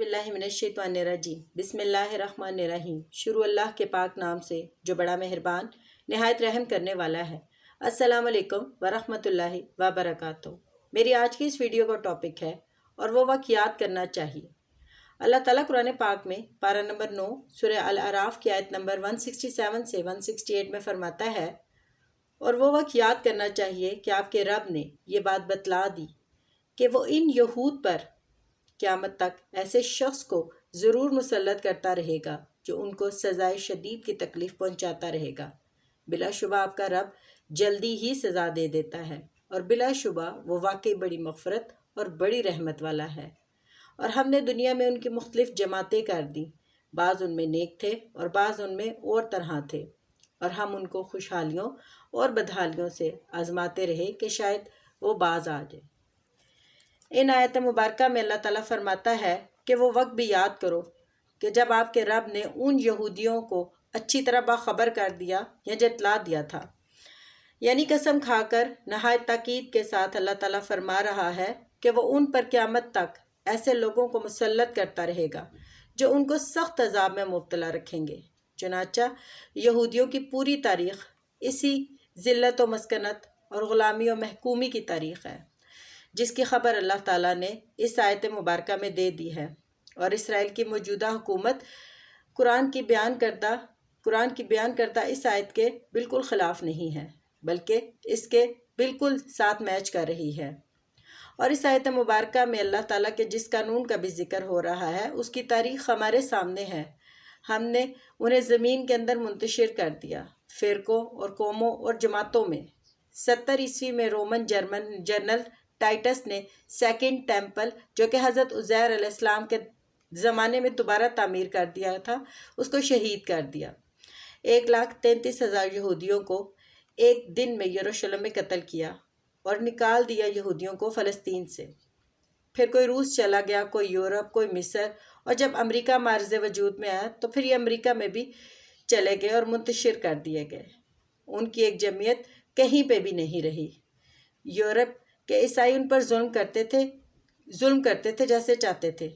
باللہ من الشیطان الرجیم بسم اللہ الرحمن الرحیم۔ شروع اللہ کے پاک نام سے جو بڑا مہربان نہایت رحم کرنے والا ہے۔ السلام علیکم ورحمۃ اللہ وبرکاتہ۔ میری آج کی اس ویڈیو کا ٹاپک ہے اور وہ وقت یاد کرنا چاہیے۔ اللہ تعالیٰ قرآن پاک میں پارہ نمبر 9 سورہ الاعراف کی آیت نمبر 167 سے 168 میں فرماتا ہے، اور وہ وقت یاد کرنا چاہیے کہ آپ کے رب نے یہ بات بتلا دی کہ وہ ان یہود پر قیامت تک ایسے شخص کو ضرور مسلط کرتا رہے گا جو ان کو سزائے شدید کی تکلیف پہنچاتا رہے گا۔ بلا شبہ آپ کا رب جلدی ہی سزا دے دیتا ہے، اور بلا شبہ وہ واقعی بڑی مغفرت اور بڑی رحمت والا ہے۔ اور ہم نے دنیا میں ان کی مختلف جماعتیں کر دیں، بعض ان میں نیک تھے اور بعض ان میں اور طرح تھے، اور ہم ان کو خوشحالیوں اور بدحالیوں سے آزماتے رہے کہ شاید وہ باز آ جائے۔ ان آیت مبارکہ میں اللہ تعالیٰ فرماتا ہے کہ وہ وقت بھی یاد کرو کہ جب آپ کے رب نے ان یہودیوں کو اچھی طرح باخبر کر دیا یا جتلا دیا تھا، یعنی قسم کھا کر نہایت تاکید کے ساتھ اللہ تعالیٰ فرما رہا ہے کہ وہ ان پر قیامت تک ایسے لوگوں کو مسلط کرتا رہے گا جو ان کو سخت عذاب میں مبتلا رکھیں گے۔ چنانچہ یہودیوں کی پوری تاریخ اسی ذلت و مسکنت اور غلامی و محکومی کی تاریخ ہے، جس کی خبر اللہ تعالیٰ نے اس آیت مبارکہ میں دے دی ہے۔ اور اسرائیل کی موجودہ حکومت قرآن کی بیان کردہ اس آیت کے بالکل خلاف نہیں ہے، بلکہ اس کے بالکل ساتھ میچ کر رہی ہے۔ اور اس آیت مبارکہ میں اللہ تعالیٰ کے جس قانون کا بھی ذکر ہو رہا ہے، اس کی تاریخ ہمارے سامنے ہے۔ ہم نے انہیں زمین کے اندر منتشر کر دیا، فرقوں اور قوموں اور جماعتوں میں۔ 70 عیسوی میں رومن جنرل ٹائٹس نے سیکنڈ ٹیمپل، جو کہ حضرت عزیر علیہ السلام کے زمانے میں دوبارہ تعمیر کر دیا تھا، اس کو شہید کر دیا۔ 1,33,000 یہودیوں کو ایک دن میں یروشلم میں قتل کیا اور نکال دیا یہودیوں کو فلسطین سے۔ پھر کوئی روس چلا گیا، کوئی یورپ، کوئی مصر، اور جب امریکہ معرض وجود میں آیا تو پھر یہ امریکہ میں بھی چلے گئے اور منتشر کر دیے گئے۔ ان کی ایک جمعیت کہیں پہ بھی نہیں رہی۔ یورپ کہ عیسائی ان پر ظلم کرتے تھے جیسے چاہتے تھے۔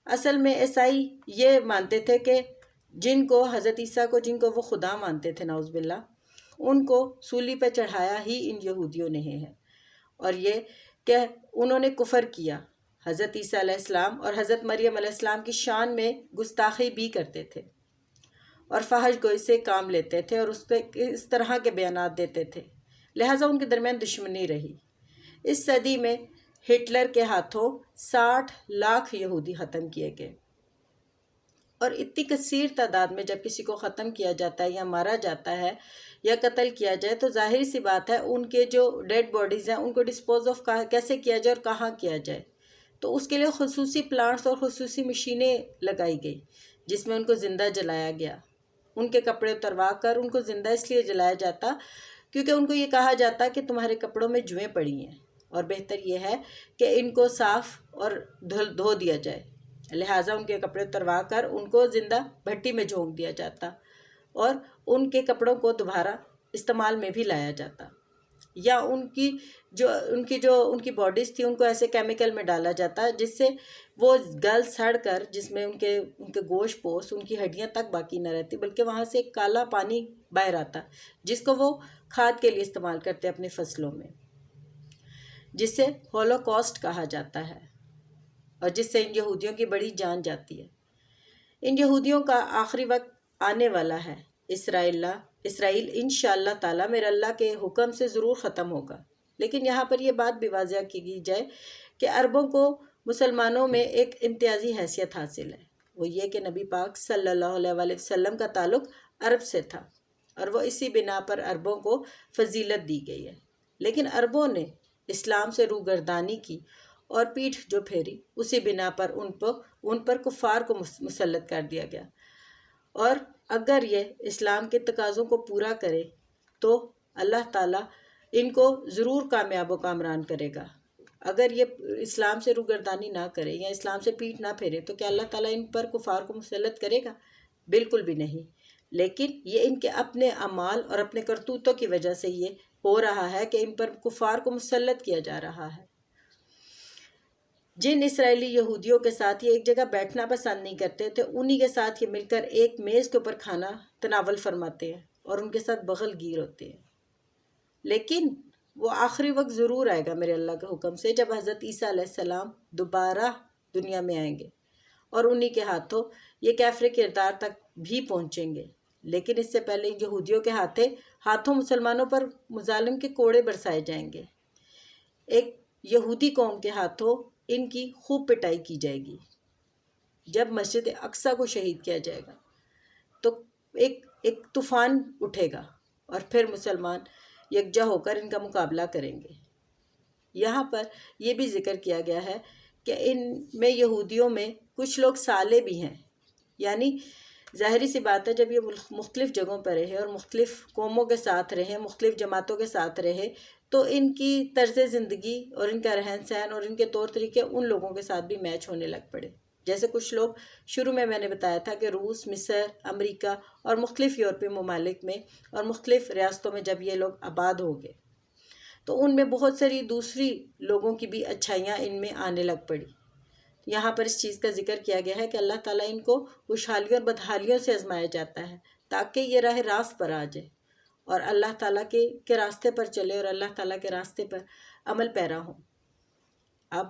اصل میں عیسائی یہ مانتے تھے کہ جن کو حضرت عیسیٰ کو جن کو وہ خدا مانتے تھے، نعوذ باللہ، ان کو سولی پہ چڑھایا ہی ان یہودیوں نے ہے، اور یہ کہ انہوں نے کفر کیا۔ حضرت عیسیٰ علیہ السلام اور حضرت مریم علیہ السلام کی شان میں گستاخی بھی کرتے تھے اور فحش گوئی سے کام لیتے تھے اور اس طرح کے بیانات دیتے تھے، لہٰذا ان کے درمیان دشمنی رہی۔ اس صدی میں ہٹلر کے ہاتھوں 60 لاکھ یہودی ختم کیے گئے، اور اتنی کثیر تعداد میں جب کسی کو ختم کیا جاتا ہے یا مارا جاتا ہے یا قتل کیا جائے تو ظاہر سی بات ہے ان کے جو ڈیڈ باڈیز ہیں ان کو ڈسپوز آف کیسے کیا جائے اور کہاں کیا جائے۔ تو اس کے لیے خصوصی پلانٹس اور خصوصی مشینیں لگائی گئی جس میں ان کو زندہ جلایا گیا۔ ان کے کپڑے اتروا کر ان کو زندہ اس لیے جلایا جاتا کیونکہ ان کو یہ کہا جاتا کہ تمہارے کپڑوں میں جوئیں پڑی ہیں، اور بہتر یہ ہے کہ ان کو صاف اور دھو دیا جائے، لہٰذا ان کے کپڑے اتروا کر ان کو زندہ بھٹی میں جھونک دیا جاتا اور ان کے کپڑوں کو دوبارہ استعمال میں بھی لایا جاتا، یا ان کی باڈیز تھی ان کو ایسے کیمیکل میں ڈالا جاتا جس سے وہ گل سڑ کر، جس میں ان کے گوشت پوست، ان کی ہڈیاں تک باقی نہ رہتی، بلکہ وہاں سے ایک کالا پانی باہر آتا جس کو وہ کھاد کے لیے استعمال کرتے اپنی فصلوں میں، جس سے ہولوکاسٹ کہا جاتا ہے، اور جس سے ان یہودیوں کی بڑی جان جاتی ہے۔ ان یہودیوں کا آخری وقت آنے والا ہے۔ اسرائیل انشاءاللہ تعالیٰ میرے اللہ کے حکم سے ضرور ختم ہوگا، لیکن یہاں پر یہ بات بھی واضح کی جائے کہ عربوں کو مسلمانوں میں ایک امتیازی حیثیت حاصل ہے، وہ یہ کہ نبی پاک صلی اللہ علیہ وسلم کا تعلق عرب سے تھا، اور وہ اسی بنا پر عربوں کو فضیلت دی گئی ہے۔ لیکن عربوں نے اسلام سے روگردانی کی اور پیٹھ جو پھیری، اسی بنا پر ان پر کفار کو مسلط کر دیا گیا، اور اگر یہ اسلام کے تقاضوں کو پورا کرے تو اللہ تعالیٰ ان کو ضرور کامیاب و کامران کرے گا۔ اگر یہ اسلام سے روگردانی نہ کرے یا اسلام سے پیٹھ نہ پھیرے تو کیا اللہ تعالیٰ ان پر کفار کو مسلط کرے گا؟ بالکل بھی نہیں، لیکن یہ ان کے اپنے اعمال اور اپنے کرتوتوں کی وجہ سے یہ ہو رہا ہے کہ ان پر کفار کو مسلط کیا جا رہا ہے۔ جن اسرائیلی یہودیوں کے ساتھ یہ ایک جگہ بیٹھنا پسند نہیں کرتے تھے، انہی کے ساتھ یہ مل کر ایک میز کے اوپر کھانا تناول فرماتے ہیں اور ان کے ساتھ بغل گیر ہوتے ہیں۔ لیکن وہ آخری وقت ضرور آئے گا میرے اللہ کے حکم سے، جب حضرت عیسیٰ علیہ السلام دوبارہ دنیا میں آئیں گے اور انہی کے ہاتھوں یہ کافر کردار تک بھی پہنچیں گے۔ لیکن اس سے پہلے یہودیوں کے ہاتھوں مسلمانوں پر مظالم کے کوڑے برسائے جائیں گے۔ ایک یہودی قوم کے ہاتھوں ان کی خوب پٹائی کی جائے گی۔ جب مسجد اقصیٰ کو شہید کیا جائے گا تو ایک طوفان اٹھے گا اور پھر مسلمان یکجا ہو کر ان کا مقابلہ کریں گے۔ یہاں پر یہ بھی ذکر کیا گیا ہے کہ ان میں یہودیوں میں کچھ لوگ صالح بھی ہیں، یعنی ظاہری سی بات ہے، جب یہ مختلف جگہوں پر رہے اور مختلف قوموں کے ساتھ رہے، مختلف جماعتوں کے ساتھ رہے، تو ان کی طرز زندگی اور ان کا رہن سہن اور ان کے طور طریقے ان لوگوں کے ساتھ بھی میچ ہونے لگ پڑے۔ جیسے کچھ لوگ شروع میں نے بتایا تھا کہ روس، مصر، امریکہ اور مختلف یورپی ممالک میں اور مختلف ریاستوں میں جب یہ لوگ آباد ہو گئے تو ان میں بہت ساری دوسری لوگوں کی بھی اچھائیاں ان میں آنے لگ پڑی۔ یہاں پر اس چیز کا ذکر کیا گیا ہے کہ اللہ تعالیٰ ان کو خوشحالیوں اور بدحالیوں سے آزمایا جاتا ہے تاکہ یہ راہ راست پر آ جائے اور اللہ تعالیٰ کے راستے پر چلے اور اللہ تعالیٰ کے راستے پر عمل پیرا ہوں۔ اب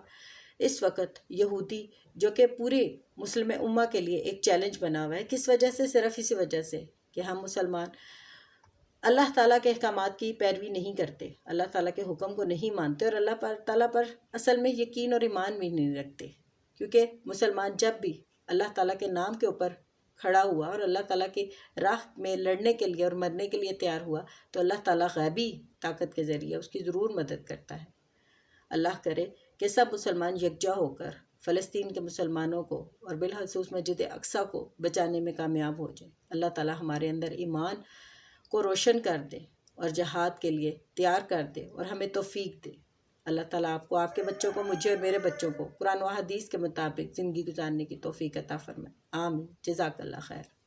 اس وقت یہودی جو کہ پورے مسلم امہ کے لیے ایک چیلنج بنا ہوا ہے، کس وجہ سے؟ صرف اسی وجہ سے کہ ہم مسلمان اللہ تعالیٰ کے احکامات کی پیروی نہیں کرتے، اللہ تعالیٰ کے حکم کو نہیں مانتے اور اللہ تعالیٰ پر اصل میں یقین اور ایمان بھی نہیں رکھتے۔ کیونکہ مسلمان جب بھی اللہ تعالیٰ کے نام کے اوپر کھڑا ہوا اور اللہ تعالیٰ کی راہ میں لڑنے کے لیے اور مرنے کے لیے تیار ہوا تو اللہ تعالیٰ غیبی طاقت کے ذریعے اس کی ضرور مدد کرتا ہے۔ اللہ کرے کہ سب مسلمان یکجا ہو کر فلسطین کے مسلمانوں کو اور بالخصوص مسجد اقصیٰ کو بچانے میں کامیاب ہو جائیں۔ اللہ تعالیٰ ہمارے اندر ایمان کو روشن کر دے اور جہاد کے لیے تیار کر دے اور ہمیں توفیق دے۔ اللہ تعالیٰ آپ کو، آپ کے بچوں کو، مجھے اور میرے بچوں کو قرآن و حدیث کے مطابق زندگی گزارنے کی توفیق عطا فرمائے۔ آمین۔ جزاک اللہ خیر۔